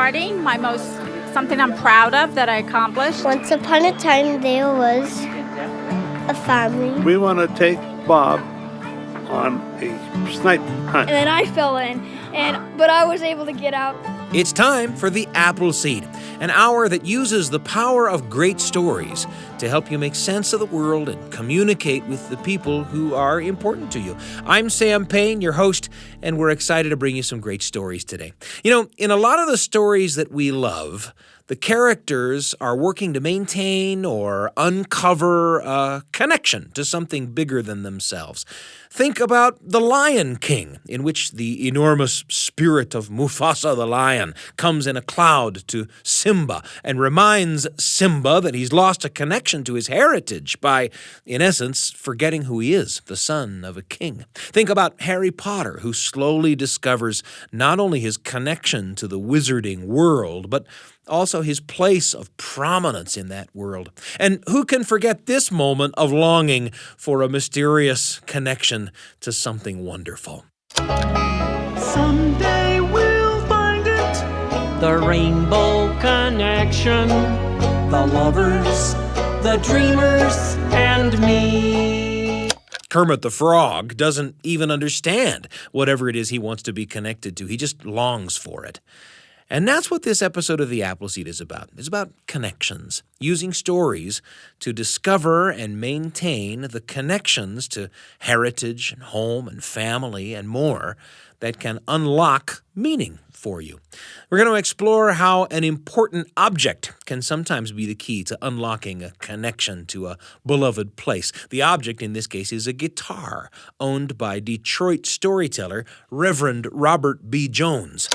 starting, something I'm proud of that I accomplished. Once upon a time, there was a family. We want to take Bob on a snipe hunt. And then I fell in, but I was able to get out. It's time for the Apple Seed, an hour that uses the power of great stories to help you make sense of the world and communicate with the people who are important to you. I'm Sam Payne, your host, and we're excited to bring you some great stories today. You know, in a lot of the stories that we love, the characters are working to maintain or uncover a connection to something bigger than themselves. Think about The Lion King, in which the enormous spirit of Mufasa the lion comes in a cloud to Simba and reminds Simba that he's lost a connection to his heritage by, in essence, forgetting who he is, the son of a king. Think about Harry Potter, who slowly discovers not only his connection to the wizarding world, but also his place of prominence in that world. And who can forget this moment of longing for a mysterious connection to something wonderful? Someday we'll find it. The rainbow connection. The lovers, the dreamers, and me. Kermit the Frog doesn't even understand whatever it is he wants to be connected to. He just longs for it. And that's what this episode of The Appleseed is about. It's about connections, using stories to discover and maintain the connections to heritage and home and family and more that can unlock meaning for you. We're going to explore how an important object can sometimes be the key to unlocking a connection to a beloved place. The object in this case is a guitar owned by Detroit storyteller Reverend Robert B. Jones.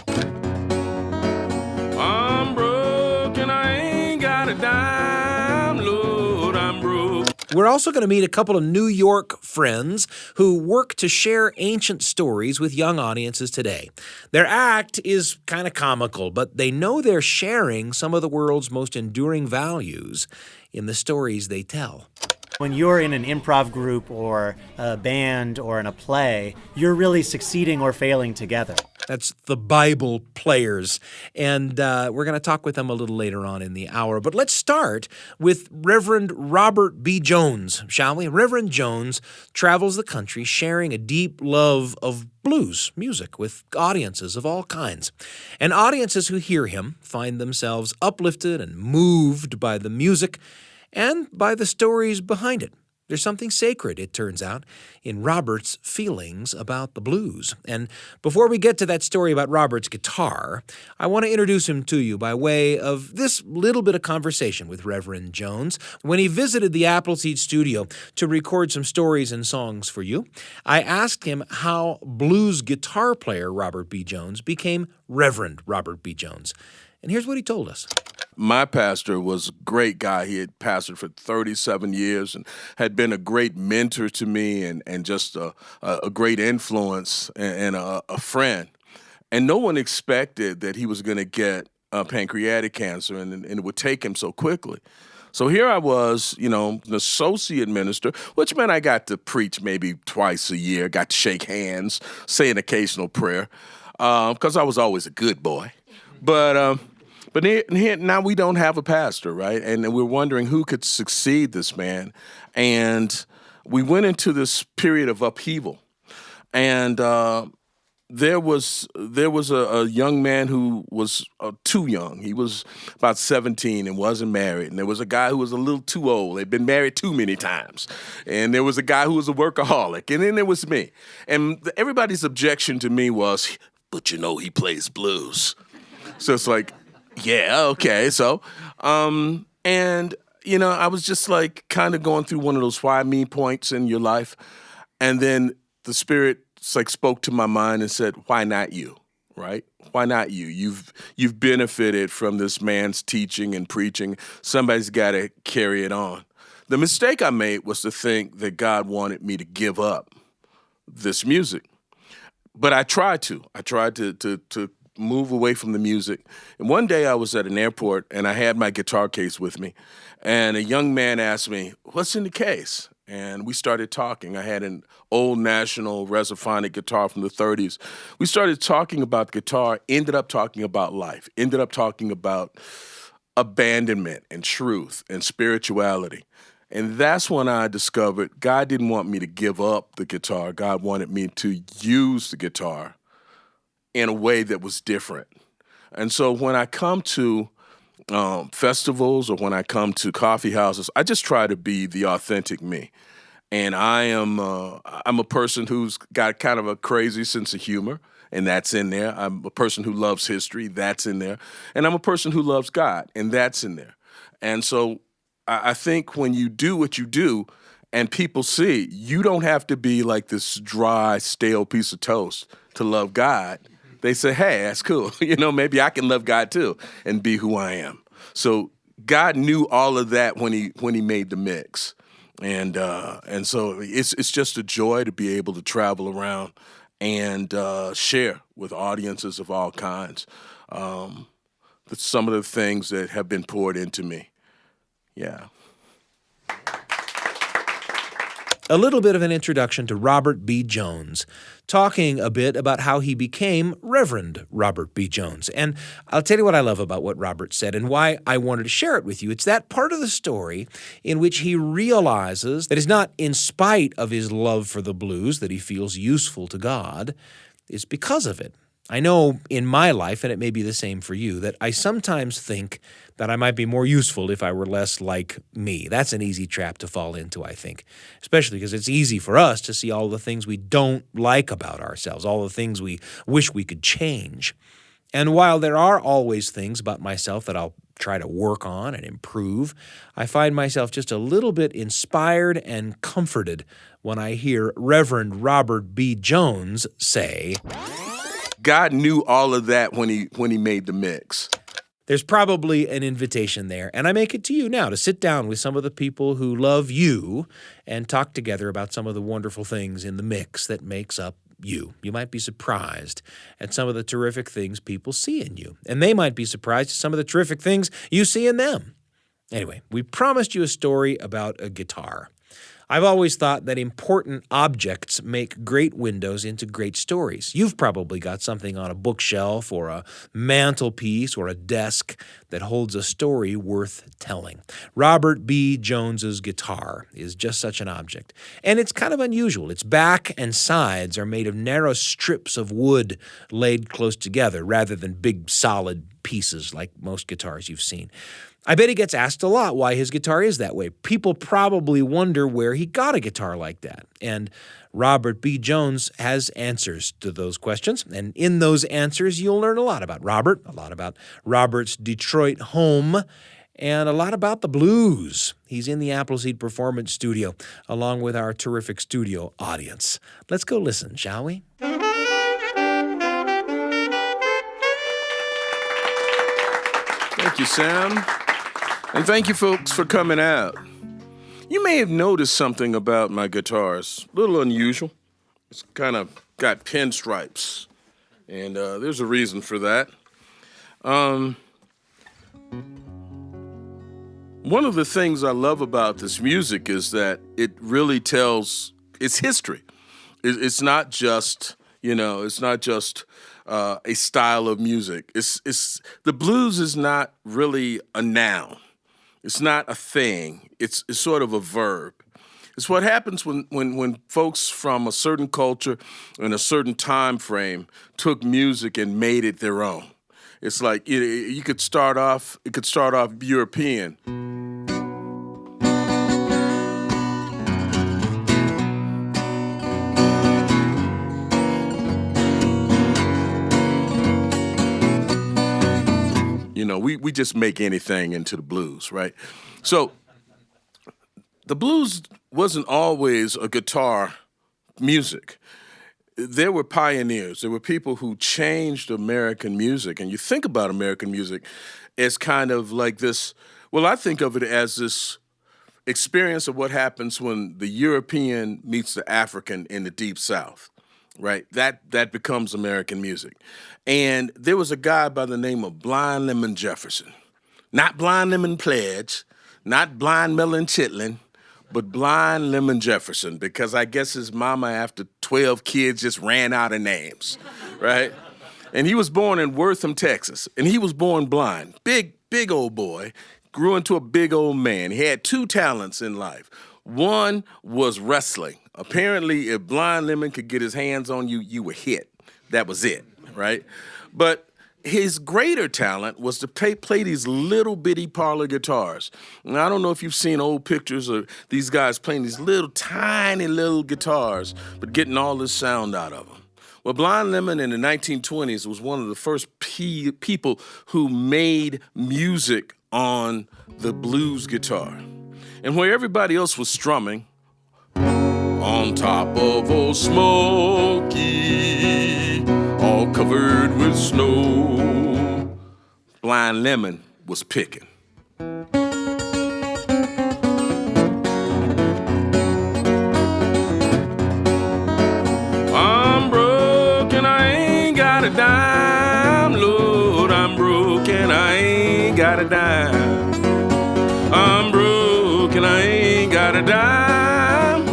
I'm broke and I ain't got a dime, Lord, I'm broke. We're also going to meet a couple of New York friends who work to share ancient stories with young audiences today. Their act is kind of comical, but they know they're sharing some of the world's most enduring values in the stories they tell. When you're in an improv group or a band or in a play, you're really succeeding or failing together. That's the Bible Players, and we're going to talk with them a little later on in the hour. But let's start with Reverend Robert B. Jones, shall we? Reverend Jones travels the country sharing a deep love of blues music with audiences of all kinds. And audiences who hear him find themselves uplifted and moved by the music and by the stories behind it. There's something sacred, it turns out, in Robert's feelings about the blues. And before we get to that story about Robert's guitar, I want to introduce him to you by way of this little bit of conversation with Reverend Jones. When he visited the Appleseed studio to record some stories and songs for you, I asked him how blues guitar player Robert B. Jones became Reverend Robert B. Jones. And here's what he told us. My pastor was a great guy. He had pastored for 37 years and had been a great mentor to me and just a great influence and a friend. And no one expected that he was going to get pancreatic cancer and it would take him so quickly. So here I was, an associate minister, which meant I got to preach maybe twice a year, got to shake hands, say an occasional prayer, because I was always a good boy. But now we don't have a pastor, right? And we're wondering who could succeed this man. And we went into this period of upheaval. And there was a young man who was too young. He was about 17 and wasn't married. And there was a guy who was a little too old. They'd been married too many times. And there was a guy who was a workaholic. And then there was me. And everybody's objection to me was, but he plays blues. So it's like, yeah, okay. So, I was just like kind of going through one of those why me points in your life. And then the Spirit spoke to my mind and said, why not you, right? Why not you? You've benefited from this man's teaching and preaching. Somebody's got to carry it on. The mistake I made was to think that God wanted me to give up this music. But I tried to. I tried to move away from the music. And one day I was at an airport and I had my guitar case with me. And a young man asked me, what's in the case? and we started talking. I had an old National Resophonic guitar from the 30s. We started talking about guitar, ended up talking about life, ended up talking about abandonment and truth and spirituality. And that's when I discovered God didn't want me to give up the guitar. God wanted me to use the guitar in a way that was different. And so when I come to festivals or when I come to coffee houses, I just try to be the authentic me. And I'm a person who's got kind of a crazy sense of humor, and that's in there. I'm a person who loves history, that's in there. And I'm a person who loves God, and that's in there. And so I think when you do what you do and people see, you don't have to be like this dry, stale piece of toast to love God. They say, hey, that's cool. Maybe I can love God too and be who I am. So God knew all of that when he made the mix. And so it's just a joy to be able to travel around and share with audiences of all kinds some of the things that have been poured into me. Yeah. A little bit of an introduction to Robert B. Jones, talking a bit about how he became Reverend Robert B. Jones. And I'll tell you what I love about what Robert said and why I wanted to share it with you. It's that part of the story in which he realizes that it's not in spite of his love for the blues that he feels useful to God. It's because of it. I know in my life, and it may be the same for you, that I sometimes think that I might be more useful if I were less like me. That's an easy trap to fall into, I think, especially because it's easy for us to see all the things we don't like about ourselves, all the things we wish we could change. And while there are always things about myself that I'll try to work on and improve, I find myself just a little bit inspired and comforted when I hear Reverend Robert B. Jones say, God knew all of that when he made the mix. There's probably an invitation there, and I make it to you now to sit down with some of the people who love you and talk together about some of the wonderful things in the mix that makes up you. You might be surprised at some of the terrific things people see in you, and they might be surprised at some of the terrific things you see in them. Anyway, we promised you a story about a guitar. I've always thought that important objects make great windows into great stories. You've probably got something on a bookshelf or a mantelpiece or a desk that holds a story worth telling. Robert B. Jones's guitar is just such an object. And it's kind of unusual. Its back and sides are made of narrow strips of wood laid close together rather than big solid pieces like most guitars you've seen. I bet he gets asked a lot why his guitar is that way. People probably wonder where he got a guitar like that. And Robert B. Jones has answers to those questions. And in those answers, you'll learn a lot about Robert, a lot about Robert's Detroit home, and a lot about the blues. He's in the Appleseed Performance Studio, along with our terrific studio audience. Let's go listen, shall we? Thank you, Sam. And thank you, folks, for coming out. You may have noticed something about my guitars. A little unusual. It's kind of got pinstripes. And there's a reason for that. One of the things I love about this music is that it really tells its history. It's not just, a style of music. It's the blues is not really a noun. It's not a thing. It's sort of a verb. It's what happens when folks from a certain culture and a certain time frame took music and made it their own. It's like it could start off European. We just make anything into the blues, right? So the blues wasn't always a guitar music. There were pioneers. There were people who changed American music. And you think about American music as kind of like this, well, I think of it as this experience of what happens when the European meets the African in the Deep South. Right, that becomes American music. And there was a guy by the name of Blind Lemon Jefferson. Not Blind Lemon Pledge, not Blind Melon Chitlin, but Blind Lemon Jefferson, because I guess his mama, after 12 kids, just ran out of names, right? And he was born in Wortham, Texas, and he was born blind. Big old boy, grew into a big old man. He had two talents in life. One was wrestling. Apparently, if Blind Lemon could get his hands on you, you were hit. That was it, right? But his greater talent was to play these little bitty parlor guitars. Now, I don't know if you've seen old pictures of these guys playing these little tiny little guitars, but getting all this sound out of them. Well, Blind Lemon in the 1920s was one of the first people who made music on the blues guitar. And where everybody else was strumming, on top of old Smoky, all covered with snow, Blind Lemon was picking. I'm broke and I ain't got a dime, Lord, I'm broke and I ain't got a dime. I'm broke and I ain't got a dime.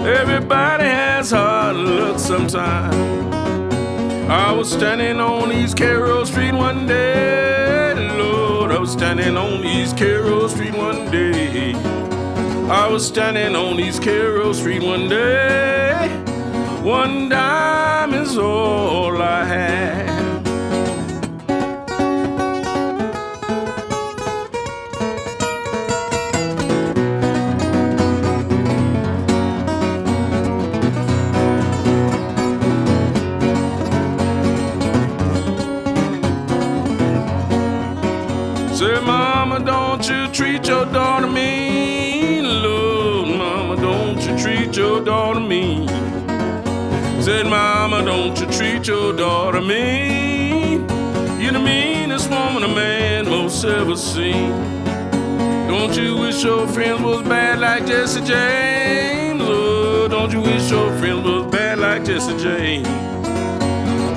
Everybody has hard luck sometime. I was standing on East Carroll Street one day, Lord, I was standing on East Carroll Street one day. I was standing on East Carroll Street one day. One dime is all I had. Say, Mama, don't you treat your daughter mean. Lord, Mama, don't you treat your daughter mean. Said, Mama, don't you treat your daughter mean. You're the meanest woman a man most ever seen. Don't you wish your friends was bad like Jesse James? Oh, don't you wish your friends was bad like Jesse James?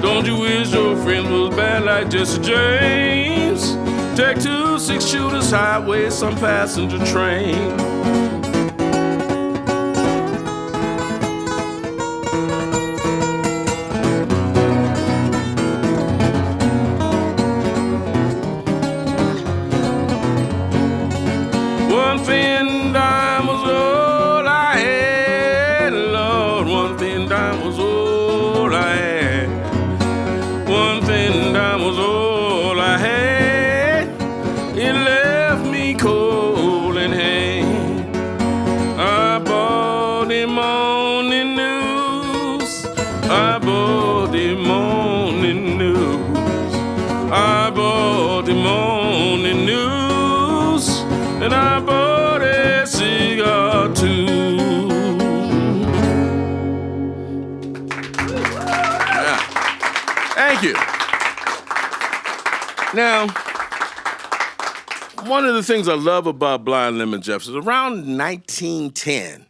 Don't you wish your friends was bad like Jesse James? Take 2 6-shooters, highway, some passenger train. One thin dime was all I had, Lord. One thin dime was all I had. One thin dime was all I had. It left me cold in hand. I bought the morning news. I bought the morning news. I bought the morning news. And I bought a cigar too. Yeah. Thank you. Now, one of the things I love about Blind Lemon Jefferson, around 1910,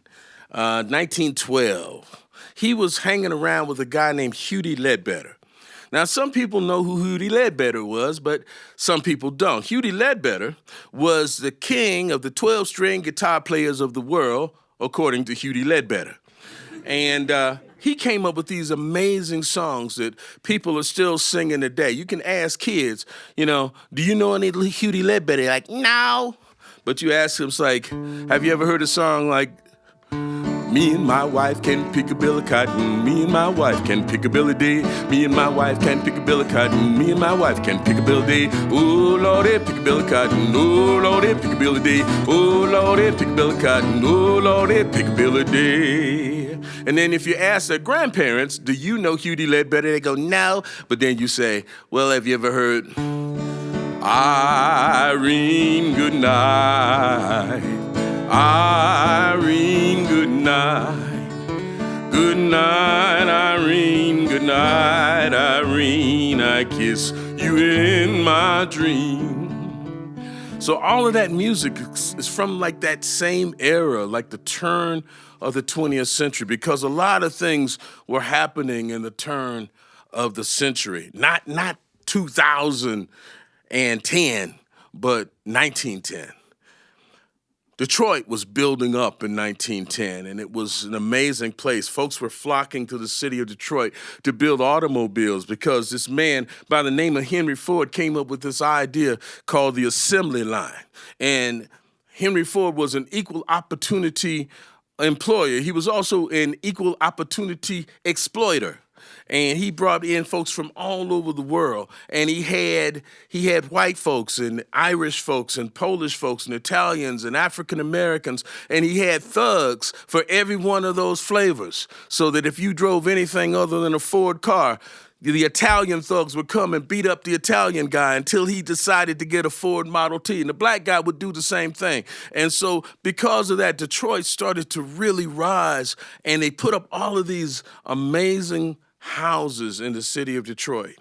1912, he was hanging around with a guy named Hughie Ledbetter. Now, some people know who Hughie Ledbetter was, but some people don't. Hughie Ledbetter was the king of the 12-string guitar players of the world, according to Hughie Ledbetter. And he came up with these amazing songs that people are still singing today. You can ask kids, you know, do you know any Hughie Ledbetter? They're like, no. But you ask them, it's like, have you ever heard a song like, me and my wife can pick a bill of cotton. Me and my wife can pick a bill a day. Me and my wife can pick a bill of cotton. Me and my wife can pick a bill a day. Oh, Lordy, pick a bill of cotton. Oh, Lordy, pick a bill a day. Oh, Lordy, pick a bill of cotton. Oh, Lordy, pick a bill a day. And then if you ask their grandparents, do you know Hughie Ledbetter? They go, no. But then you say, well, have you ever heard Irene, good night. Irene, good night. Good night, Irene. Good night, Irene. I kiss you in my dream. So all of that music is from like that same era, like the turn of the 20th century, because a lot of things were happening in the turn of the century. Not 2010, but 1910. Detroit was building up in 1910, and it was an amazing place. Folks were flocking to the city of Detroit to build automobiles because this man by the name of Henry Ford came up with this idea called the assembly line. And Henry Ford was an equal opportunity employer. He was also an equal opportunity exploiter. And he brought in folks from all over the world. And he had white folks and Irish folks and Polish folks and Italians and African Americans. And he had thugs for every one of those flavors. So that if you drove anything other than a Ford car, the Italian thugs would come and beat up the Italian guy until he decided to get a Ford Model T. And the black guy would do the same thing. And so because of that, Detroit started to really rise. And they put up all of these amazing houses in the city of Detroit,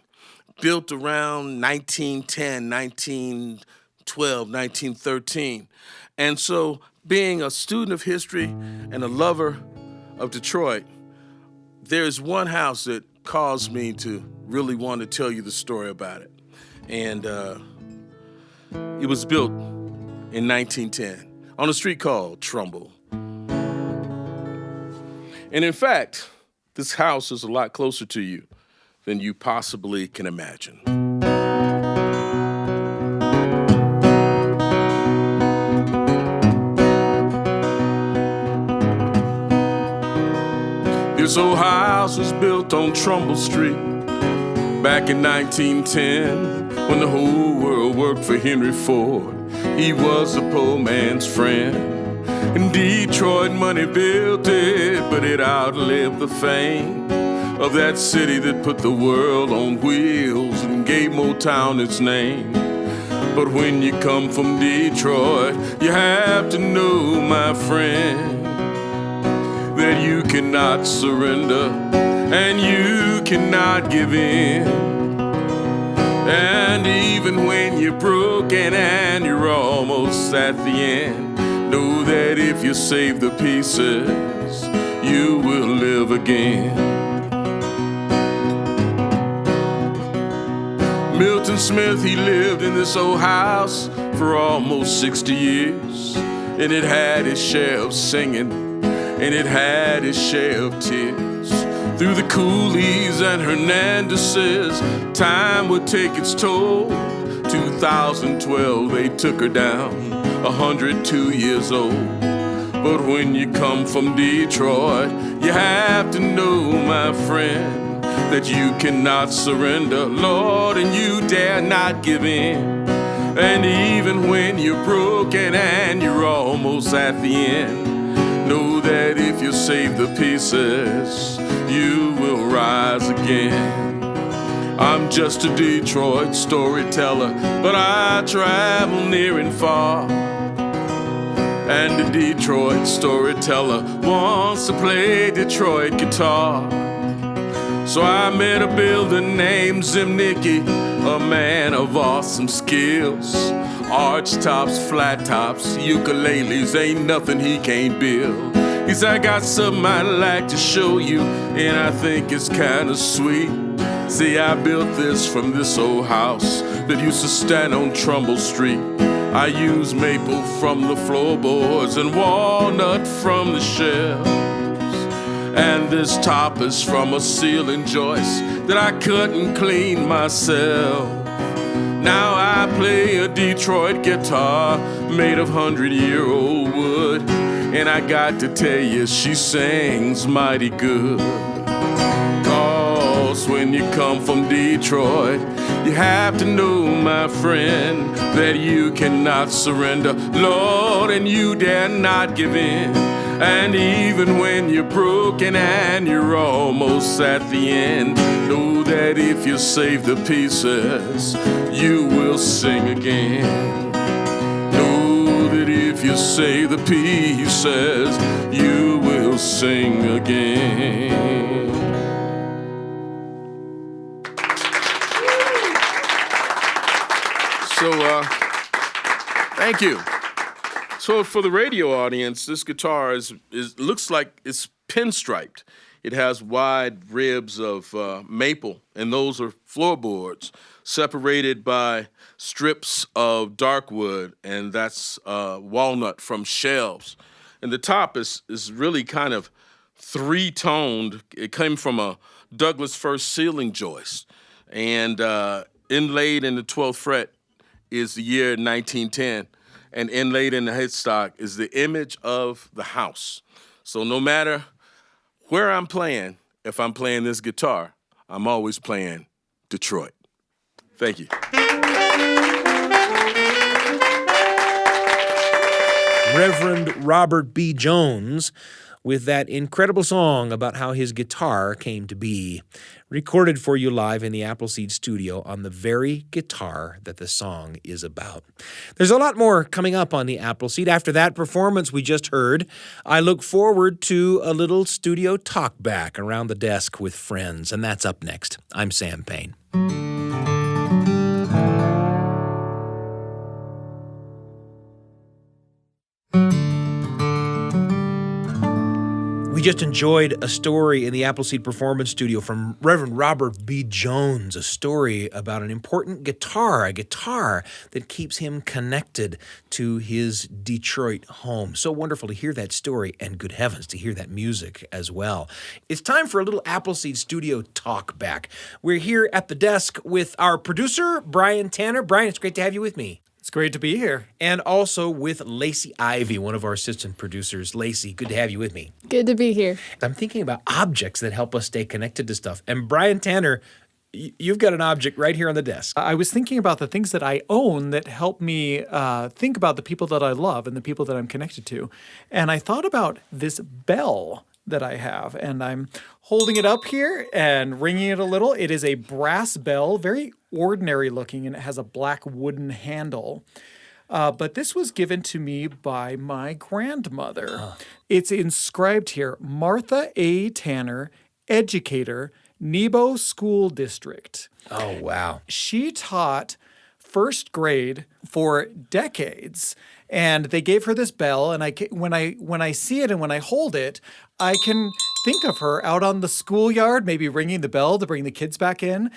built around 1910, 1912, 1913. And so being a student of history and a lover of Detroit, there's one house that caused me to really want to tell you the story about it. And it was built in 1910 on a street called Trumbull. And in fact, this house is a lot closer to you than you possibly can imagine. This old house was built on Trumbull Street back in 1910 when the whole world worked for Henry Ford. He was a poor man's friend. And Detroit money built it, but it outlived the fame of that city that put the world on wheels and gave Motown its name. But when you come from Detroit, you have to know, my friend, that you cannot surrender and you cannot give in. And even when you're broken and you're almost at the end, know that if you save the pieces, you will live again. Milton Smith, he lived in this old house for almost 60 years. And it had its share of singing, and it had its share of tears. Through the Coolies and Hernandezes, time would take its toll. 2012, they took her down, 102 years old. But when you come from Detroit, you have to know, my friend, that you cannot surrender, Lord, and you dare not give in. And even when you're broken and you're almost at the end, know that if you save the pieces, you will rise again. I'm just a Detroit storyteller, but I travel near and far. And a Detroit storyteller wants to play Detroit guitar. So I met a builder named Zimnicki, a man of awesome skills. Arch tops, flat tops, ukuleles, ain't nothing he can't build. He said, I got something I'd like to show you, and I think it's kinda sweet. See, I built this from this old house that used to stand on Trumbull Street. I used maple from the floorboards and walnut from the shelves. And this top is from a ceiling joist that I couldn't clean myself. Now I play a Detroit guitar made of 100-year-old wood, and I got to tell you, she sings mighty good. 'Cause when you come from Detroit, you have to know, my friend, that you cannot surrender, Lord, and you dare not give in. And even when you're broken and you're almost at the end, know that if you save the pieces, you will sing again. Know that if you save the pieces, you will sing again. So, thank you. So for the radio audience, this guitar looks like it's pinstriped. It has wide ribs of maple, and those are floorboards separated by strips of dark wood, and that's walnut from shelves. And the top is really kind of three-toned. It came from a Douglas fir ceiling joist, and inlaid in the 12th fret is the year 1910, and inlaid in the headstock is the image of the house. So no matter where I'm playing, if I'm playing this guitar, I'm always playing Detroit. Thank you. Reverend Robert B. Jones with that incredible song about how his guitar came to be, recorded for you live in the Appleseed studio on the very guitar that the song is about. There's a lot more coming up on the Appleseed. After that performance we just heard, I look forward to a little studio talk back around the desk with friends, and that's up next. I'm Sam Payne. We just enjoyed a story in the Appleseed Performance Studio from Reverend Robert B. Jones, a story about an important guitar, a guitar that keeps him connected to his Detroit home. So wonderful to hear that story, and good heavens, to hear that music as well. It's time for a little Appleseed Studio talk back. We're here at the desk with our producer, Brian Tanner. Brian, it's great to have you with me. It's great to be here. And also with Lacey Ivy, one of our assistant producers. Lacey, good to have you with me. Good to be here. I'm thinking about objects that help us stay connected to stuff. And Brian Tanner, you've got an object right here on the desk. I was thinking about the things that I own that help me think about the people that I love and the people that I'm connected to. And I thought about this bell that I have, and I'm holding it up here and ringing it a little. It is a brass bell, very ordinary looking, and it has a black wooden handle. But this was given to me by my grandmother. It's inscribed here, Martha A. Tanner, educator, Nebo School District. Oh, wow. She taught first grade for decades. And they gave her this bell, and when I see it and when I hold it, I can think of her out on the schoolyard, maybe ringing the bell to bring the kids back in.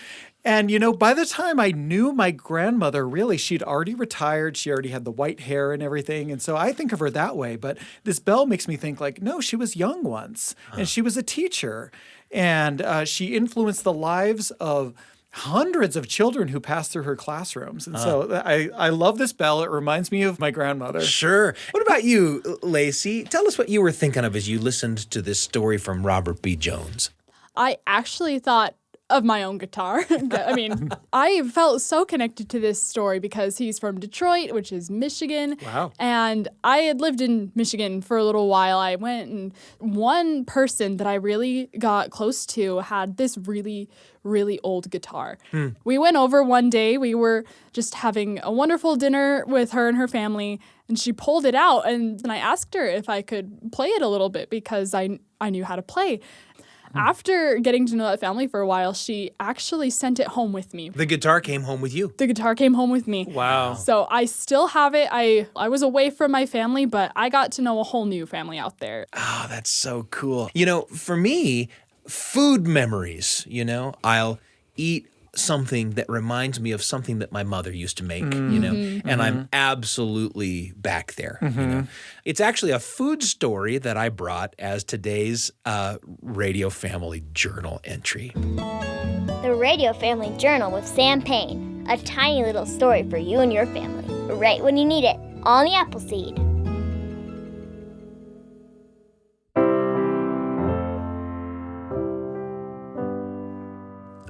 And, you know, by the time I knew my grandmother, really, she'd already retired. She already had the white hair and everything. And so I think of her that way. But this bell makes me think like, no, she was young once, and she was a teacher. And she influenced the lives of hundreds of children who passed through her classrooms. And so I love this bell. It reminds me of my grandmother. Sure. What about you, Lacey? Tell us what you were thinking of as you listened to this story from Robert B. Jones. I actually thought of my own guitar. I mean, I felt so connected to this story because he's from Detroit, which is Michigan. Wow. And I had lived in Michigan for a little while. I went, and one person that I really got close to had this really, really old guitar. We went over one day. We were just having a wonderful dinner with her and her family, and she pulled it out, and I asked her if I could play it a little bit because I knew how to play. After getting to know that family for a while, she actually sent it home with me. The guitar came home with you. The guitar came home with me. Wow. So I still have it. I was away from my family, but I got to know a whole new family out there. Oh, that's so cool. You know, for me, food memories, you know, I'll eat something that reminds me of something that my mother used to make, you know, and I'm absolutely back there, you know. It's actually a food story that I brought as today's Radio Family Journal entry. The Radio Family Journal with Sam Payne. A tiny little story for you and your family, right when you need it, on the Appleseed.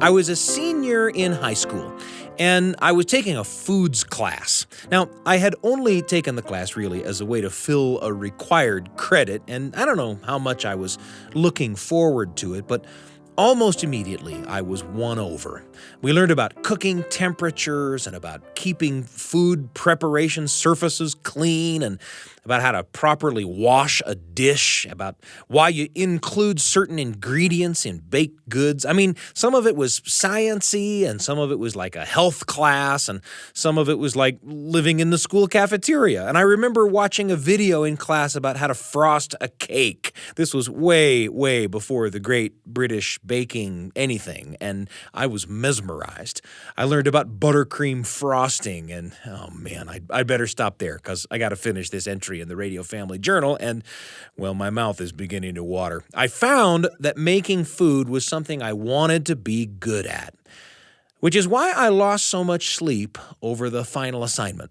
I was a senior in high school, and I was taking a foods class. Now, I had only taken the class really as a way to fill a required credit, and I don't know how much I was looking forward to it, but almost immediately I was won over. We learned about cooking temperatures and about keeping food preparation surfaces clean, and about how to properly wash a dish, about why you include certain ingredients in baked goods. I mean, some of it was science-y, and some of it was like a health class, and some of it was like living in the school cafeteria. And I remember watching a video in class about how to frost a cake. This was way, way before the great British baking anything, and I was mesmerized. I learned about buttercream frosting, and oh man, I'd better stop there because I got to finish this entry in the Radio Family Journal, and, well, my mouth is beginning to water. I found that making food was something I wanted to be good at, which is why I lost so much sleep over the final assignment.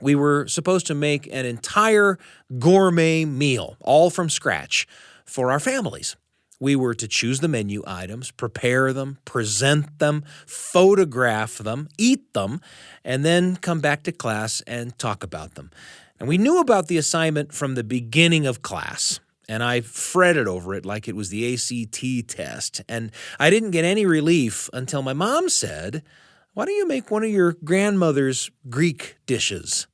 We were supposed to make an entire gourmet meal, all from scratch, for our families. We were to choose the menu items, prepare them, present them, photograph them, eat them, and then come back to class and talk about them. And we knew about the assignment from the beginning of class, and I fretted over it like it was the ACT test. And I didn't get any relief until my mom said, "Why don't you make one of your grandmother's Greek dishes?"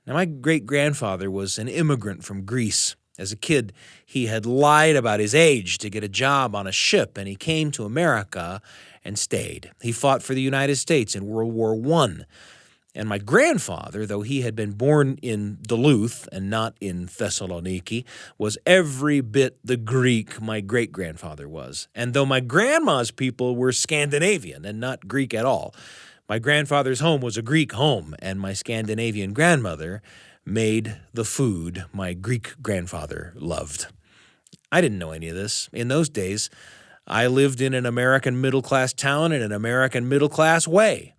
Now, my great-grandfather was an immigrant from Greece. As a kid, he had lied about his age to get a job on a ship, and he came to America and stayed. He fought for the United States in World War I. And my grandfather, though he had been born in Duluth and not in Thessaloniki, was every bit the Greek my great-grandfather was. And though my grandma's people were Scandinavian and not Greek at all, my grandfather's home was a Greek home, and my Scandinavian grandmother made the food my Greek grandfather loved. I didn't know any of this. In those days, I lived in an American middle-class town in an American middle-class way.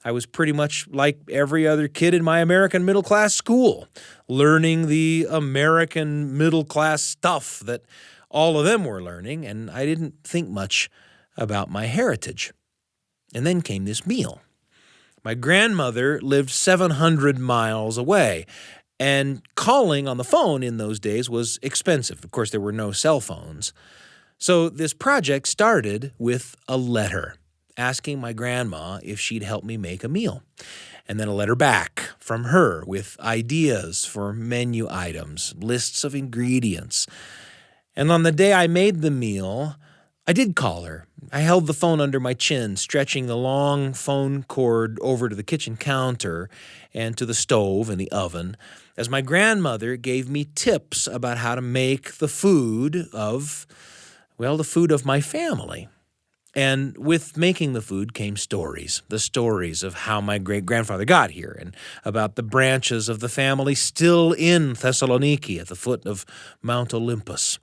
I was pretty much like every other kid in my American middle-class school, learning the American middle-class stuff that all of them were learning, and I didn't think much about my heritage. And then came this meal. My grandmother lived 700 miles away, and calling on the phone in those days was expensive. Of course, there were no cell phones. So this project started with a letter asking my grandma if she'd help me make a meal, and then a letter back from her with ideas for menu items, lists of ingredients. And on the day I made the meal, I did call her. I held the phone under my chin, stretching the long phone cord over to the kitchen counter and to the stove and the oven, as my grandmother gave me tips about how to make the food of my family. And with making the food came stories, the stories of how my great-grandfather got here and about the branches of the family still in Thessaloniki at the foot of Mount Olympus.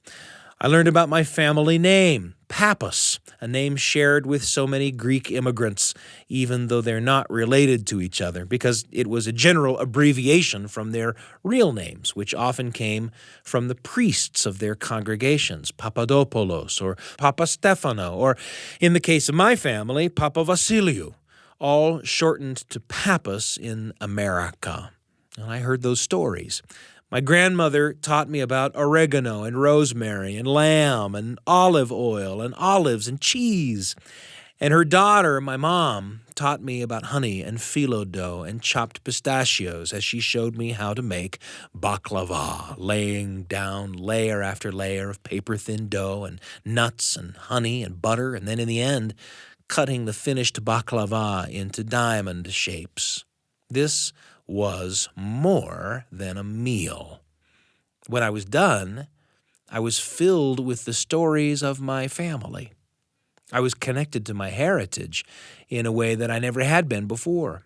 I learned about my family name, Pappas, a name shared with so many Greek immigrants, even though they're not related to each other, because it was a general abbreviation from their real names, which often came from the priests of their congregations, Papadopoulos or Papa Stefano, or in the case of my family, Papa Vasiliou, all shortened to Pappas in America. And I heard those stories. My grandmother taught me about oregano and rosemary and lamb and olive oil and olives and cheese. And her daughter, my mom, taught me about honey and phyllo dough and chopped pistachios as she showed me how to make baklava, laying down layer after layer of paper-thin dough and nuts and honey and butter, and then in the end, cutting the finished baklava into diamond shapes. This was more than a meal. When I was done, I was filled with the stories of my family. I was connected to my heritage in a way that I never had been before.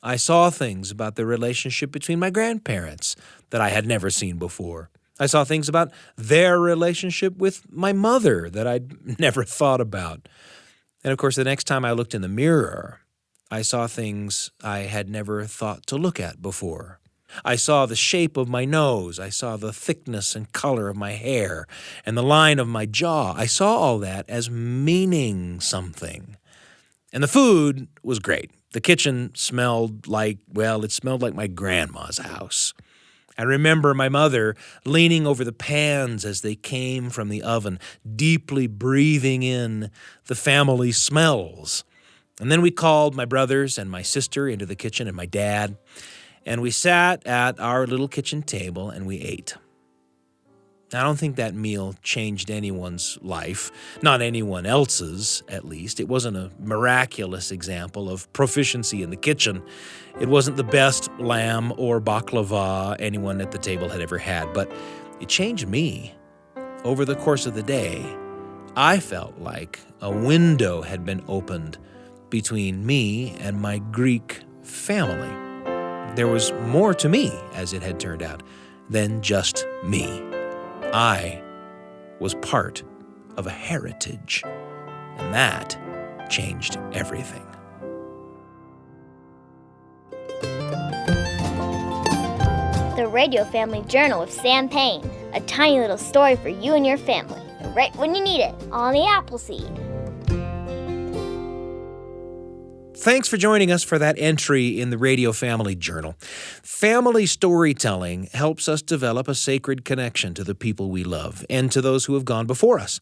I saw things about the relationship between my grandparents that I had never seen before. I saw things about their relationship with my mother that I'd never thought about. And of course, the next time I looked in the mirror, I saw things I had never thought to look at before. I saw the shape of my nose. I saw the thickness and color of my hair and the line of my jaw. I saw all that as meaning something. And the food was great. The kitchen smelled like my grandma's house. I remember my mother leaning over the pans as they came from the oven, deeply breathing in the family smells. And then we called my brothers and my sister into the kitchen and my dad. And we sat at our little kitchen table and we ate. I don't think that meal changed anyone's life, not anyone else's, at least. It wasn't a miraculous example of proficiency in the kitchen. It wasn't the best lamb or baklava anyone at the table had ever had, but it changed me. Over the course of the day, I felt like a window had been opened between me and my Greek family. There was more to me, as it had turned out, than just me. I was part of a heritage, and that changed everything. The Radio Family Journal with Sam Payne. A tiny little story for you and your family, right when you need it, on the Appleseed. Thanks for joining us for that entry in the Radio Family Journal. Family storytelling helps us develop a sacred connection to the people we love and to those who have gone before us.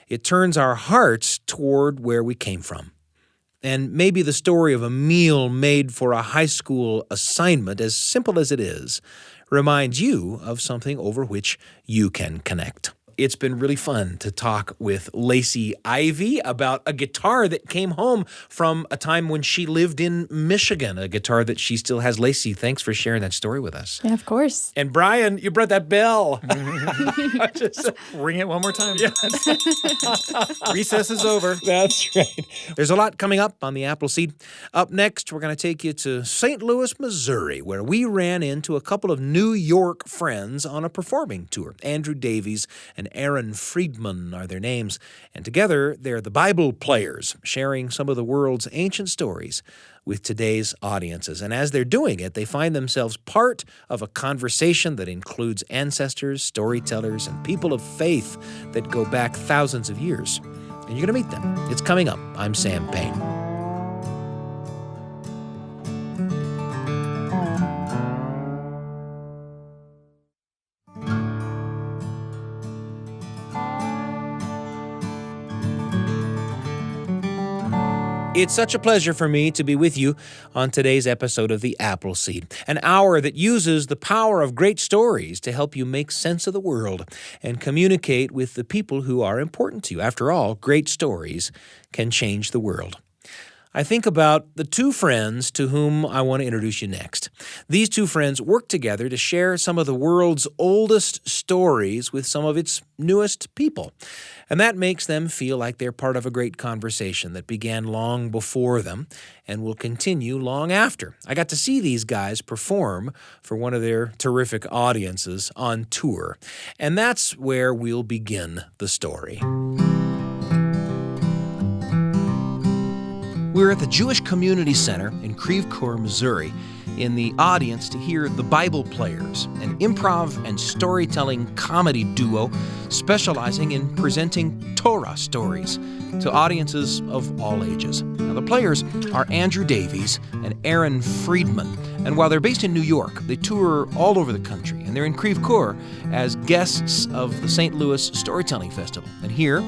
It turns our hearts toward where we came from. And maybe the story of a meal made for a high school assignment, as simple as it is, reminds you of something over which you can connect. It's been really fun to talk with Lacey Ivy about a guitar that came home from a time when she lived in Michigan, a guitar that she still has. Lacey, thanks for sharing that story with us. Yeah, of course. And Brian, you brought that bell. Just ring it one more time. Yes. Recess is over. That's right. There's a lot coming up on the Appleseed. Up next, we're going to take you to St. Louis, Missouri, where we ran into a couple of New York friends on a performing tour. Andrew Davies and Aaron Friedman are their names, and together they're the Bible Players, sharing some of the world's ancient stories with today's audiences. And as they're doing it, they find themselves part of a conversation that includes ancestors, storytellers, and people of faith that go back thousands of years. And you're going to meet them. It's coming up. I'm Sam Payne. It's such a pleasure for me to be with you on today's episode of The Appleseed, an hour that uses the power of great stories to help you make sense of the world and communicate with the people who are important to you. After all, great stories can change the world. I think about the two friends to whom I want to introduce you next. These two friends work together to share some of the world's oldest stories with some of its newest people. And that makes them feel like they're part of a great conversation that began long before them and will continue long after. I got to see these guys perform for one of their terrific audiences on tour. And that's where we'll begin the story. We're at the Jewish Community Center in Creve Coeur, Missouri, in the audience to hear the Bible Players, an improv and storytelling comedy duo specializing in presenting Torah stories to audiences of all ages. Now, the players are Andrew Davies and Aaron Friedman, and while they're based in New York, they tour all over the country, and they're in Creve Coeur as guests of the St. Louis Storytelling Festival. And here,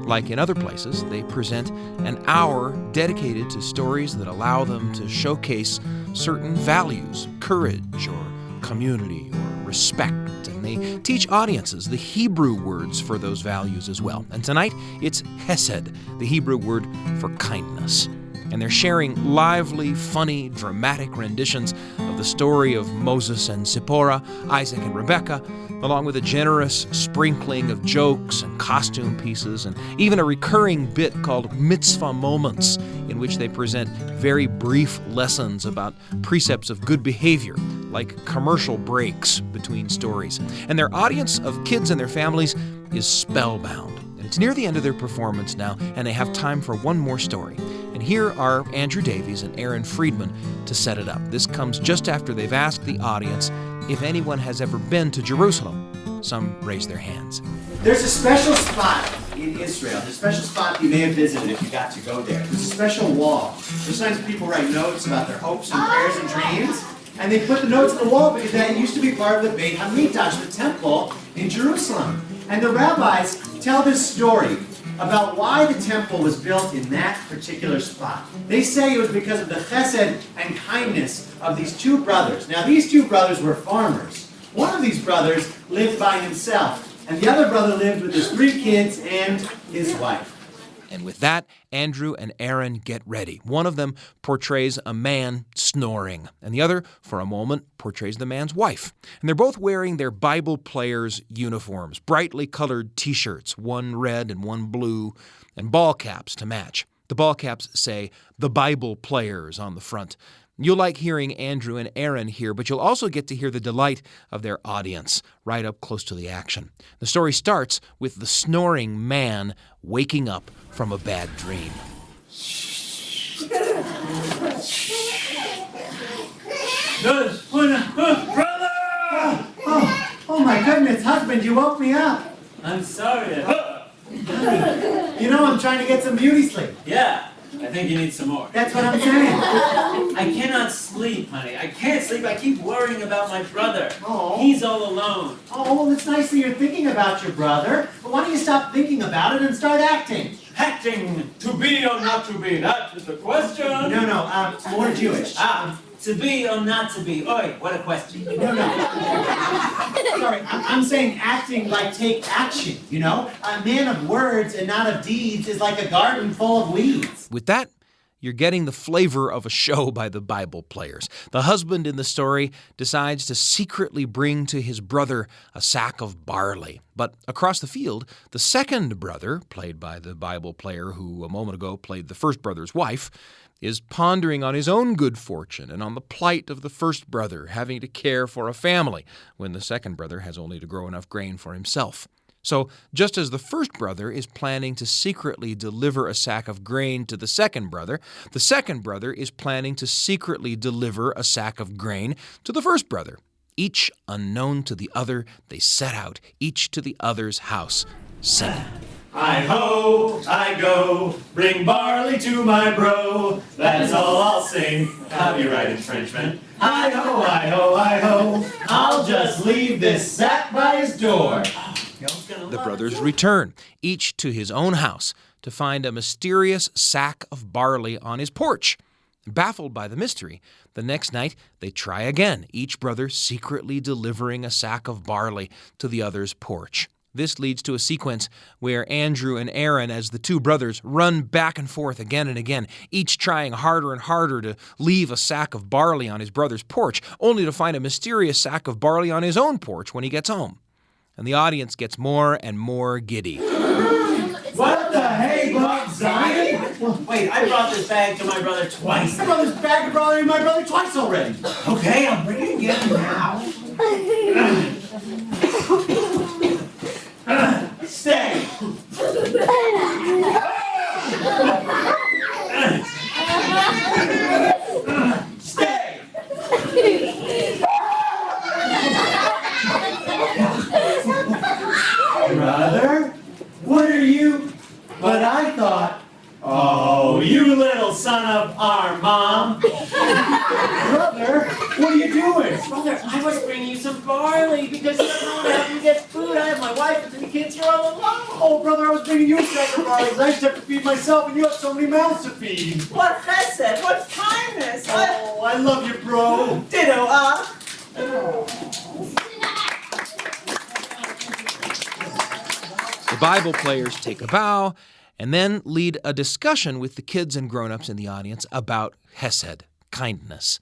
like in other places, they present an hour dedicated to stories that allow them to showcase certain values, courage or community or respect. And they teach audiences the Hebrew words for those values as well. And tonight, it's Hesed, the Hebrew word for kindness. And they're sharing lively, funny, dramatic renditions of the story of Moses and Zipporah, Isaac and Rebekah, along with a generous sprinkling of jokes and costume pieces, and even a recurring bit called Mitzvah Moments, in which they present very brief lessons about precepts of good behavior, like commercial breaks between stories. And their audience of kids and their families is spellbound. And it's near the end of their performance now, and they have time for one more story. And here are Andrew Davies and Aaron Friedman to set it up. This comes just after they've asked the audience if anyone has ever been to Jerusalem. Some raise their hands. There's a special spot in Israel. There's a special spot you may have visited if you got to go there. There's a special wall. There's sometimes people write notes about their hopes and prayers and dreams, and they put the notes on the wall because that used to be part of the Beit HaMikdash, the temple in Jerusalem. And the rabbis tell this story about why the temple was built in that particular spot. They say it was because of the chesed and kindness of these two brothers. Now, these two brothers were farmers. One of these brothers lived by himself, and the other brother lived with his 3 kids and his wife. And with that, Andrew and Aaron get ready. One of them portrays a man snoring, and the other, for a moment, portrays the man's wife. And they're both wearing their Bible players' uniforms, brightly colored T-shirts, one red and one blue, and ball caps to match. The ball caps say, "The Bible Players" on the front. You'll like hearing Andrew and Aaron here, but you'll also get to hear the delight of their audience right up close to the action. The story starts with the snoring man waking up from a bad dream. Brother! Oh my goodness, husband, you woke me up. I'm sorry. You know I'm trying to get some beauty sleep. Yeah, I think you need some more. That's what I'm saying. I cannot sleep, honey. I can't sleep. I keep worrying about my brother. Oh. He's all alone. Oh, well, it's nice that you're thinking about your brother, but why don't you stop thinking about it and start acting? Acting, to be or not to be, that is the question. No, more Jewish. To be or not to be. Oi, what a question. No. Sorry, I'm saying acting like take action, you know? A man of words and not of deeds is like a garden full of weeds. With that, you're getting the flavor of a show by the Bible Players. The husband in the story decides to secretly bring to his brother a sack of barley. But across the field, the second brother, played by the Bible player who a moment ago played the first brother's wife, is pondering on his own good fortune and on the plight of the first brother having to care for a family when the second brother has only to grow enough grain for himself. So, just as the first brother is planning to secretly deliver a sack of grain to the second brother is planning to secretly deliver a sack of grain to the first brother. Each unknown to the other, they set out, each to the other's house, singing. I-ho, I go, bring barley to my bro. That's all I'll sing. Copyright infringement. I-ho, I-ho, I-ho. I'll just leave this sack by his door. The brothers return, each to his own house, to find a mysterious sack of barley on his porch. Baffled by the mystery, the next night they try again, each brother secretly delivering a sack of barley to the other's porch. This leads to a sequence where Andrew and Aaron, as the two brothers, run back and forth again and again, each trying harder and harder to leave a sack of barley on his brother's porch, only to find a mysterious sack of barley on his own porch when he gets home. And the audience gets more and more giddy. What the hey, Bob Zion? Wait, I brought this bag to my brother twice. I brought this bag of barley to my brother twice already. Okay, I'm bringing it again now. Stay. Stay. Brother, what are you? But I thought, oh, you little son of our mom. Brother, what are you doing? Brother, I was bringing you some barley because you don't know how to get food. I have my wife and 3 kids here all alone. Oh, brother, I was bringing you a sack of barley. I just have to feed myself, and you have so many mouths to feed. What chesed, what kindness. Oh, I love you, bro. Ditto, The Bible players take a bow and then lead a discussion with the kids and grown-ups in the audience about hesed, kindness.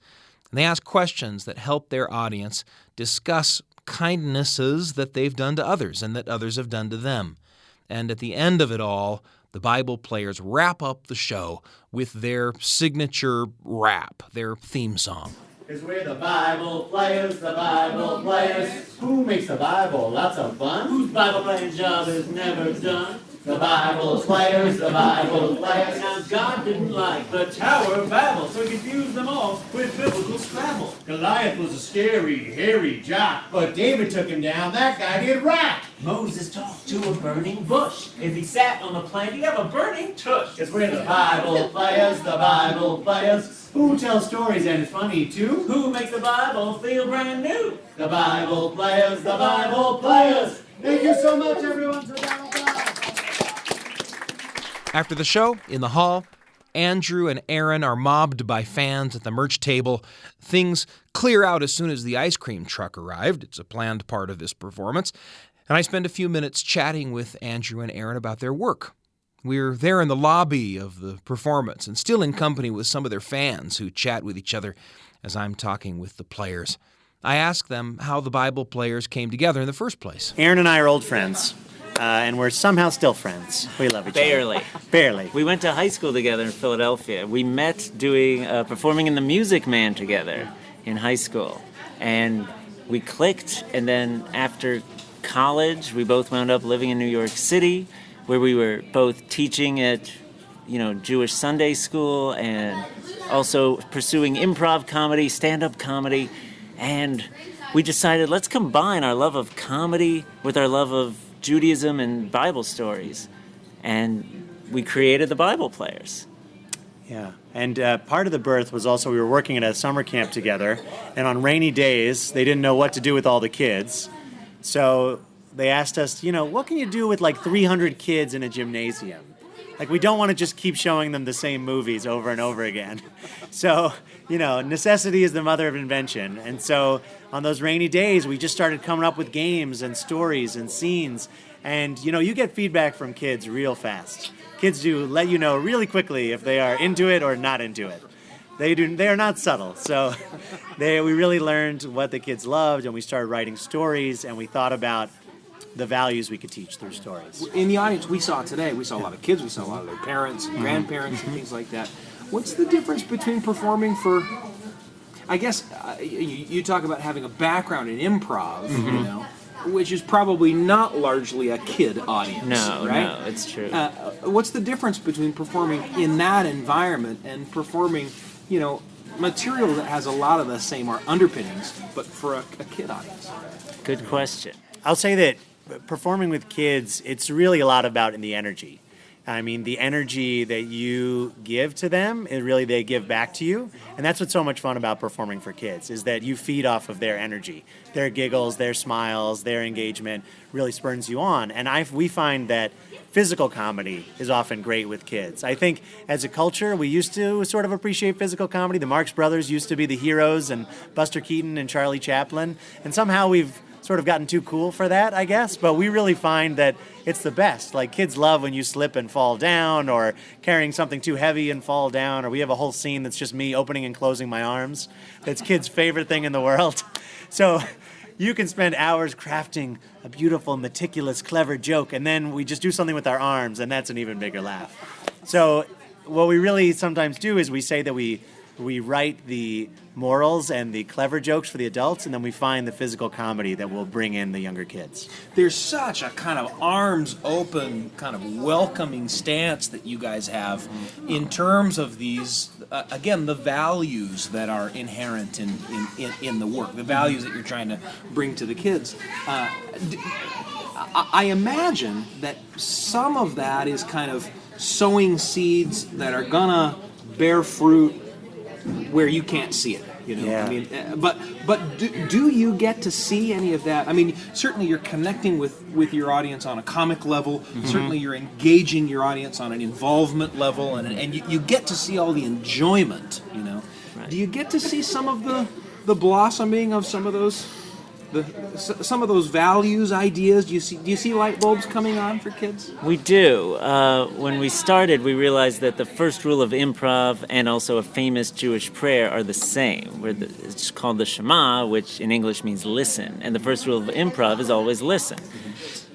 And they ask questions that help their audience discuss kindnesses that they've done to others and that others have done to them. And at the end of it all, the Bible players wrap up the show with their signature rap, their theme song. Because we're the Bible players, the Bible players. Who makes the Bible lots of fun? Whose Bible playing job is never done? The Bible players, the Bible players. Now God didn't like the Tower of Babel, so he confused them all with biblical Scrabble. Goliath was a scary, hairy jock, but David took him down. That guy did rap. Moses talked to a burning bush. If he sat on the plank, he'd have a burning tush. Because we're the Bible players, the Bible players. Who tells stories and it's funny too? Who makes the Bible feel brand new? The Bible players, the Bible players. Thank you so much, everyone. After the show, in the hall, Andrew and Aaron are mobbed by fans at the merch table. Things clear out as soon as the ice cream truck arrived. It's a planned part of this performance. And I spend a few minutes chatting with Andrew and Aaron about their work. We're there in the lobby of the performance and still in company with some of their fans who chat with each other as I'm talking with the players. I ask them how the Bible players came together in the first place. Aaron and I are old friends. And we're somehow still friends. We love each other. Barely. We went to high school together in Philadelphia. We met doing performing in the Music Man together in high school. And we clicked, and then after college, we both wound up living in New York City, where we were both teaching at, Jewish Sunday school and also pursuing improv comedy, stand-up comedy. And we decided, let's combine our love of comedy with our love of Judaism and Bible stories, and we created the Bible Players. Yeah, and part of the birth was also we were working at a summer camp together, and on rainy days, they didn't know what to do with all the kids, so they asked us, what can you do with like 300 kids in a gymnasium? Like, we don't want to just keep showing them the same movies over and over again. So, necessity is the mother of invention. And so on those rainy days, we just started coming up with games and stories and scenes. And, you get feedback from kids real fast. Kids do let you know really quickly if they are into it or not into it. They are not subtle. So we really learned what the kids loved, and we started writing stories, and we thought about the values we could teach through stories. In the audience we saw today, we saw a lot of kids, we saw a lot of their parents and grandparents and things like that. What's the difference between performing for, I guess, you talk about having a background in improv, which is probably not largely a kid audience, right? No, it's true. What's the difference between performing in that environment and performing, material that has a lot of the same underpinnings, but for a kid audience? Good question. I'll say that performing with kids, it's really a lot about the energy. I mean, the energy that you give to them, they give back to you. And that's what's so much fun about performing for kids, is that you feed off of their energy. Their giggles, their smiles, their engagement really spurs you on. And we find that physical comedy is often great with kids. I think as a culture, we used to sort of appreciate physical comedy. The Marx Brothers used to be the heroes, and Buster Keaton and Charlie Chaplin. And somehow we've sort of gotten too cool for that, I guess, but we really find that it's the best. Like, kids love when you slip and fall down, or carrying something too heavy and fall down, or we have a whole scene that's just me opening and closing my arms. That's kids' favorite thing in the world. So you can spend hours crafting a beautiful, meticulous, clever joke, and then we just do something with our arms, and that's an even bigger laugh. So what we really sometimes do is we say that we write the morals and the clever jokes for the adults, and then we find the physical comedy that will bring in the younger kids. There's such a kind of arms open, kind of welcoming stance that you guys have in terms of these, again, the values that are inherent in the work, the values that you're trying to bring to the kids. I imagine that some of that is kind of sowing seeds that are gonna bear fruit where you can't see it, Yeah. I mean, but do you get to see any of that? I mean, certainly you're connecting with your audience on a comic level. Mm-hmm. Certainly you're engaging your audience on an involvement level, and you get to see all the enjoyment. Right. Do you get to see some of the blossoming of some of those? Some of those values, ideas, do you see light bulbs coming on for kids? We do. When we started, we realized that the first rule of improv and also a famous Jewish prayer are the same. It's called the Shema, which in English means listen. And the first rule of improv is always listen.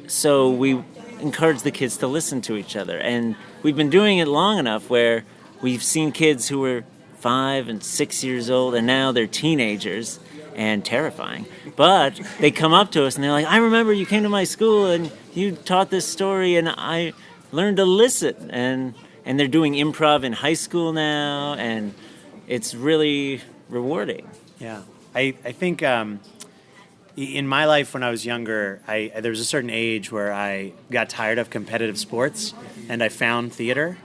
So we encourage the kids to listen to each other. And we've been doing it long enough where we've seen kids who were 5 and 6 years old, and now they're teenagers, and terrifying. But they come up to us and they're like, I remember you came to my school and you taught this story and I learned to listen. And they're doing improv in high school now, and it's really rewarding. Yeah. I think in my life when I was younger, there was a certain age where I got tired of competitive sports and I found theater.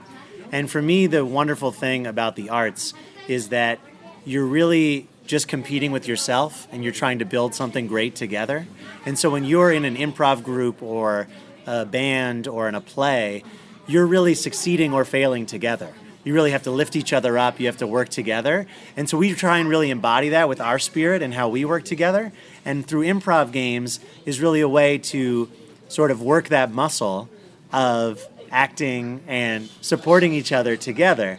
And for me, the wonderful thing about the arts is that you're really just competing with yourself and you're trying to build something great together. And so when you're in an improv group or a band or in a play, you're really succeeding or failing together. You really have to lift each other up. You have to work together. And so we try and really embody that with our spirit and how we work together. And through improv games is really a way to sort of work that muscle of acting and supporting each other together.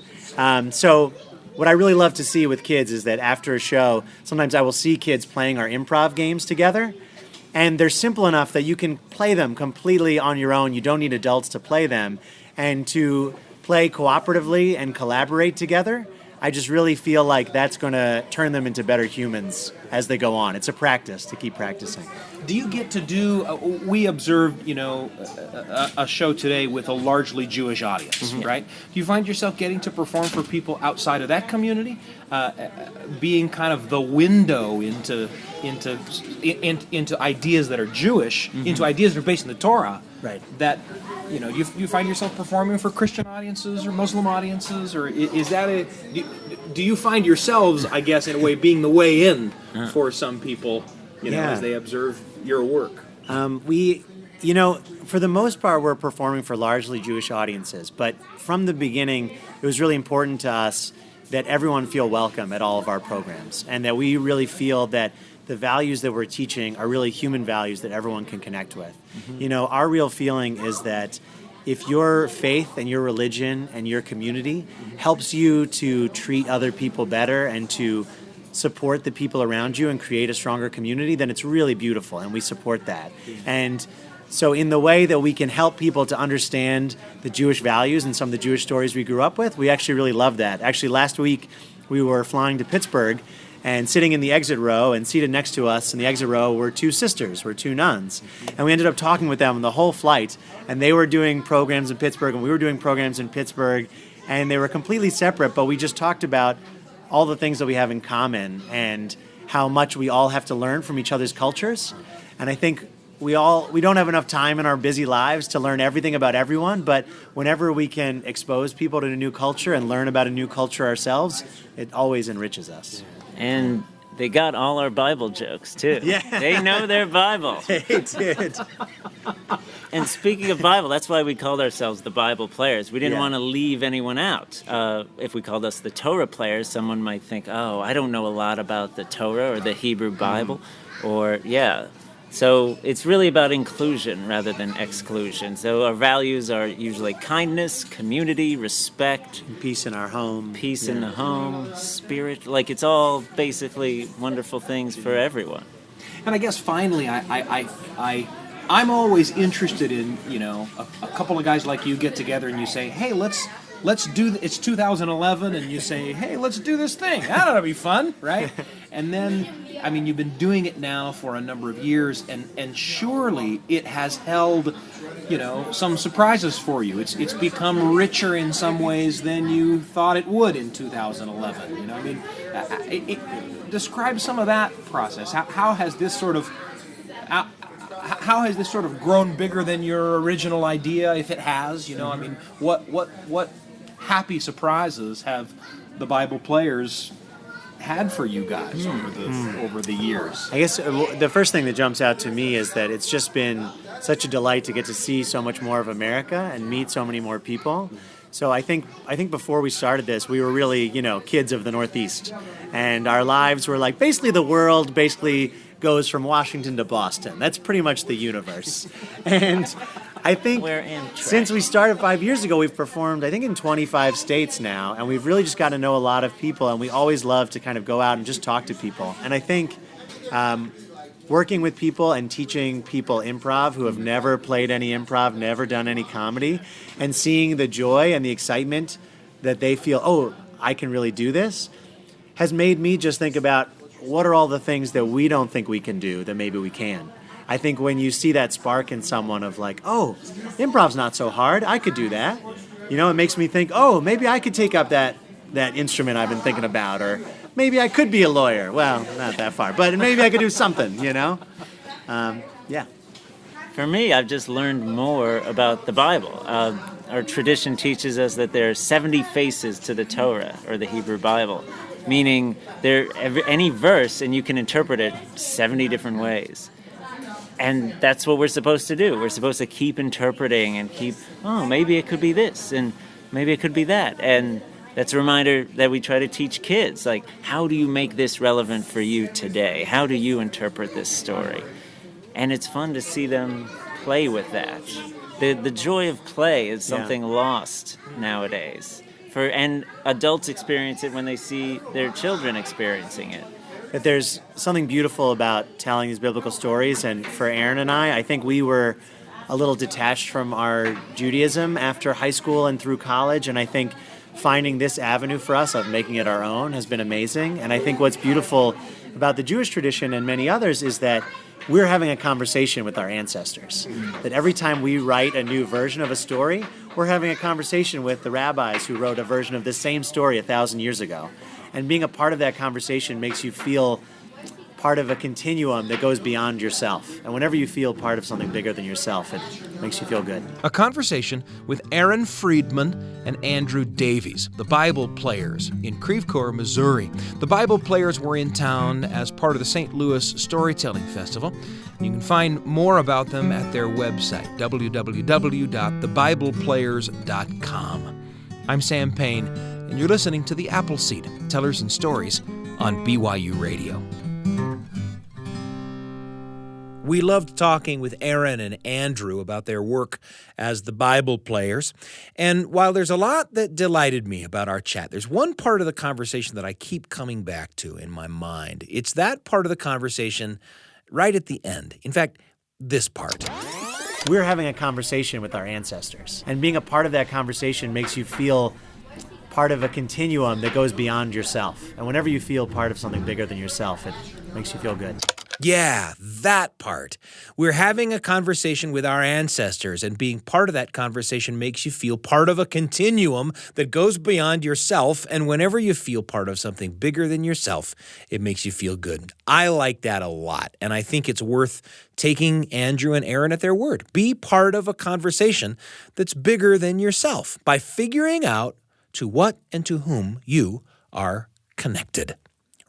So what I really love to see with kids is that after a show, sometimes I will see kids playing our improv games together. And they're simple enough that you can play them completely on your own. You don't need adults to play them. And to play cooperatively and collaborate together, I just really feel like that's going to turn them into better humans as they go on. It's a practice to keep practicing. Do you get to do, we observed, a show today with a largely Jewish audience, right? Do you find yourself getting to perform for people outside of that community, being kind of the window into ideas that are Jewish, into ideas that are based in the Torah, right? That, you find yourself performing for Christian audiences or Muslim audiences, or is that do you find yourselves, I guess, in a way, being the way in for some people, as they observe your work? For the most part, we're performing for largely Jewish audiences, but from the beginning, it was really important to us that everyone feel welcome at all of our programs, and that we really feel that the values that we're teaching are really human values that everyone can connect with. Our real feeling is that if your faith and your religion and your community helps you to treat other people better and to support the people around you and create a stronger community, then it's really beautiful, and we support that. And so in the way that we can help people to understand the Jewish values and some of the Jewish stories we grew up with, we actually really love that. Actually, last week we were flying to Pittsburgh, and sitting in the exit row and seated next to us in the exit row were two sisters, were two nuns. And we ended up talking with them the whole flight, and they were doing programs in Pittsburgh and we were doing programs in Pittsburgh, and they were completely separate, but we just talked about all the things that we have in common and how much we all have to learn from each other's cultures. And I think we don't have enough time in our busy lives to learn everything about everyone, but whenever we can expose people to a new culture and learn about a new culture ourselves, it always enriches us. And they got all our Bible jokes, too. Yeah. They know their Bible. They did. And speaking of Bible, that's why we called ourselves the Bible Players. We didn't want to leave anyone out. If we called us the Torah Players, someone might think, oh, I don't know a lot about the Torah or the Hebrew Bible. So it's really about inclusion rather than exclusion. So our values are usually kindness, community, respect. And peace in our home. Peace in the home, spirit. Like, it's all basically wonderful things for everyone. And I guess finally, I'm always interested in, a couple of guys like you get together and you say, hey, let's do, it's 2011, and you say, hey, let's do this thing. That ought to be fun, right? And then, you've been doing it now for a number of years, and surely it has held, some surprises for you. It's become richer in some ways than you thought it would in 2011. Describe some of that process. How has this sort of grown bigger than your original idea, if it has? What happy surprises have the Bible Players had for you guys over the years? I guess the first thing that jumps out to me is that it's just been such a delight to get to see so much more of America and meet so many more people. So I think before we started this, we were really, kids of the Northeast, and our lives were like basically the world goes from Washington to Boston. That's pretty much the universe. And I think since we started 5 years ago, we've performed, I think, in 25 states now, and we've really just got to know a lot of people, and we always love to kind of go out and just talk to people. And I think working with people and teaching people improv who have never played any improv, never done any comedy, and seeing the joy and the excitement that they feel, oh, I can really do this, has made me just think about what are all the things that we don't think we can do that maybe we can. I think when you see that spark in someone of like, oh, improv's not so hard, I could do that. It makes me think, oh, maybe I could take up that instrument I've been thinking about, or maybe I could be a lawyer. Well, not that far, but maybe I could do something, Yeah. For me, I've just learned more about the Bible. Our tradition teaches us that there are 70 faces to the Torah, or the Hebrew Bible, meaning any verse, and you can interpret it 70 different ways. And that's what we're supposed to do. We're supposed to keep interpreting and maybe it could be this and maybe it could be that. And that's a reminder that we try to teach kids, like, how do you make this relevant for you today? How do you interpret this story? And it's fun to see them play with that. The joy of play is something lost nowadays. And adults experience it when they see their children experiencing it. That there's something beautiful about telling these biblical stories, and for Aaron and I think we were a little detached from our Judaism after high school and through college, and I think finding this avenue for us of making it our own has been amazing. And I think what's beautiful about the Jewish tradition and many others is that we're having a conversation with our ancestors. That every time we write a new version of a story, we're having a conversation with the rabbis who wrote a version of the same story 1,000 years ago. And being a part of that conversation makes you feel part of a continuum that goes beyond yourself. And whenever you feel part of something bigger than yourself, it makes you feel good. A conversation with Aaron Friedman and Andrew Davies, the Bible Players, in Creve Coeur, Missouri. The Bible Players were in town as part of the St. Louis Storytelling Festival. You can find more about them at their website, www.thebibleplayers.com. I'm Sam Payne, and you're listening to The Appleseed, Tellers and Stories on BYU Radio. We loved talking with Aaron and Andrew about their work as the Bible Players. And while there's a lot that delighted me about our chat, there's one part of the conversation that I keep coming back to in my mind. It's that part of the conversation right at the end. In fact, this part. We're having a conversation with our ancestors. And being a part of that conversation makes you feel part of a continuum that goes beyond yourself. And whenever you feel part of something bigger than yourself, it makes you feel good. Yeah, that part. We're having a conversation with our ancestors, and being part of that conversation makes you feel part of a continuum that goes beyond yourself, and whenever you feel part of something bigger than yourself, it makes you feel good. I like that a lot, and I think it's worth taking Andrew and Aaron at their word. Be part of a conversation that's bigger than yourself by figuring out to what and to whom you are connected.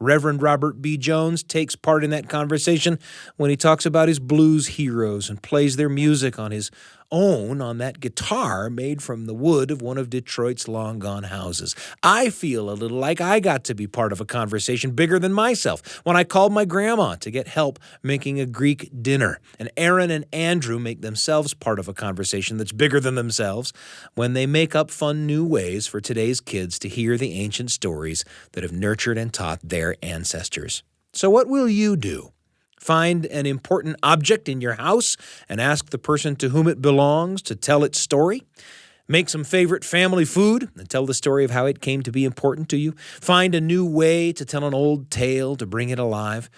Reverend Robert B. Jones takes part in that conversation when he talks about his blues heroes and plays their music on his own on that guitar made from the wood of one of Detroit's long-gone houses. I feel a little like I got to be part of a conversation bigger than myself when I called my grandma to get help making a Greek dinner. And Aaron and Andrew make themselves part of a conversation that's bigger than themselves when they make up fun new ways for today's kids to hear the ancient stories that have nurtured and taught their ancestors. So what will you do? Find an important object in your house and ask the person to whom it belongs to tell its story. Make some favorite family food and tell the story of how it came to be important to you. Find a new way to tell an old tale to bring it alive.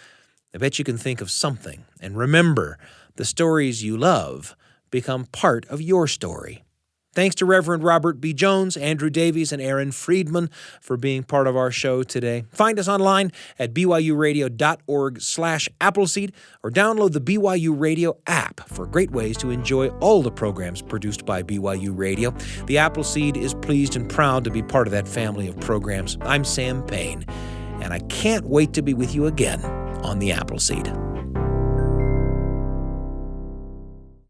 I bet you can think of something. And remember, the stories you love become part of your story. Thanks to Reverend Robert B. Jones, Andrew Davies, and Aaron Friedman for being part of our show today. Find us online at byuradio.org/Appleseed or download the BYU Radio app for great ways to enjoy all the programs produced by BYU Radio. The Appleseed is pleased and proud to be part of that family of programs. I'm Sam Payne, and I can't wait to be with you again on the Appleseed.